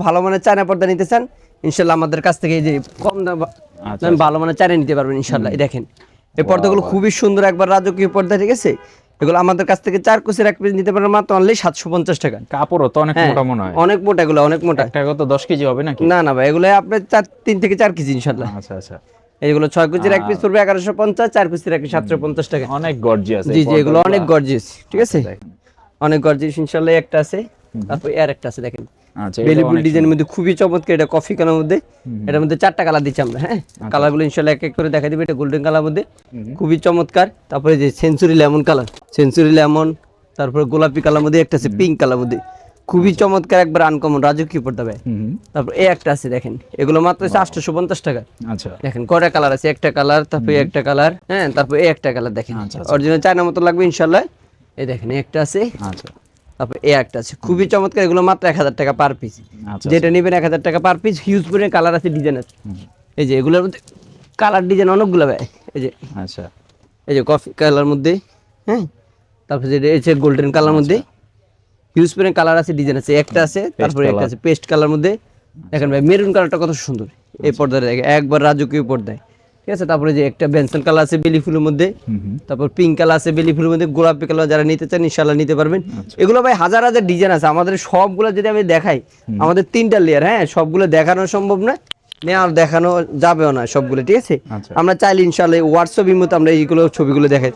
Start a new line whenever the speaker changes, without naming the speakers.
ভালো মানের চায়না পর্দা নিতে চান ইনশাআল্লাহ আমাদের কাছ থেকে এই যে কম দাম ভালো মানের চায়না নিতে পারবেন ইনশাআল্লাহ। এই দেখেন এই পর্দাগুলো খুবই সুন্দর, একবার রাজকীয় পর্দা, ঠিক আছে। এগুলো আমাদের কাছ থেকে 4 কুচির এক পিস নিতে পারবেন মাত্র অনলি 750 টাকা।
কাপড়ও তো অনেক মোটা মনে হয়।
অনেক মোটা, এগুলো অনেক মোটা।
একটা কত 10 কেজি হবে নাকি?
না না ভাই, এগুলো আপনার 3 থেকে 4 কেজি ইনশাআল্লাহ।
আচ্ছা আচ্ছা।
এইগুলো 6 কুচির এক পিস পড়বে 1150, 4 কুচির এক পিস 750 টাকা।
অনেক গর্জিয়াস।
জি জি, এগুলো অনেক গর্জিয়াস, ঠিক আছে, অনেক গর্জিয়াস ইনশাআল্লাহ। একটা আছে, তারপর এর একটা আছে দেখেন।
আচ্ছা,
বেলি ফুল ডিজাইনের মধ্যে খুবই চমৎকার, এটা কফি কালারের মধ্যে। এটার মধ্যে 4টা কালার দিচ্ছি আমরা, হ্যাঁ। কালারগুলো ইনশাআল্লাহ এক এক করে দেখাই দিবে। এটা গোল্ডেন কালার মধ্যে খুবই চমৎকার। তারপরে যে century lemon colour, century lemon, তারপরে গোলাপি কালার মধ্যে একটা আছে, পিঙ্ক কালার মধ্যে খুবই চমৎকার, একবার আনকমন রাজকীয় পড়তে হবে। তারপর এই একটা আছে দেখেন, এগুলো মাত্র 850 টাকা।
আচ্ছা,
দেখেন কয়টা কালার আছে, একটা কালার, তারপরে একটা কালার, হ্যাঁ, তারপর এই একটা কালার দেখেন অরিজিনাল চায়না মতো লাগবে ইনশাআল্লাহ। এই দেখেন এই একটা আছে,
আচ্ছা,
তারপর এই একটা আছে, খুবই চমৎকার। এগুলো মাত্র 1000 টাকা পার পিস। যেটা নেবেন 1000 টাকা পার পিস। হিউজ পরিমাণে কালার আছে, ডিজাইন আছে। এই যে এগুলোর মধ্যে কালার ডিজাইন অনেকগুলো ভাই। এই যে
আচ্ছা,
এই যে কফি কালার মধ্যে, হ্যাঁ, তারপর যে এই যে গোল্ডেন কালার মধ্যে হিউজ পরিমাণে কালার আছে, ডিজাইন আছে। একটা আছে, তারপরে একটা আছে পেস্ট কালার মধ্যে। দেখেন ভাই মেরুন কালারটা কত সুন্দর, এই পর্দায় দেখেন একবার রাজকীয় পর্দায়, ঠিক আছে। তারপরে যে একটা বেনসন কালার আছে বেলি ফুলের মধ্যে, তারপর পিঙ্ক কালার আছে বেলি ফুলের মধ্যে, গোলাপি কালার যারা নিতে চান ইনশাআল্লাহ নিতে পারবেন। এগুলো ভাই হাজার হাজার ডিজাইন আছে আমাদের, সবগুলো যদি আমি দেখাই আমাদের 3টা লেয়ার, হ্যাঁ, সবগুলো দেখানো সম্ভব না, নেওয়ার দেখানো যাবেও না সবগুলো, ঠিক আছে। আমরা চাইলে ইনশাআল্লাহ হোয়াটসঅ্যাপ ইমোতে আমরা এইগুলো ছবিগুলো দেখাই।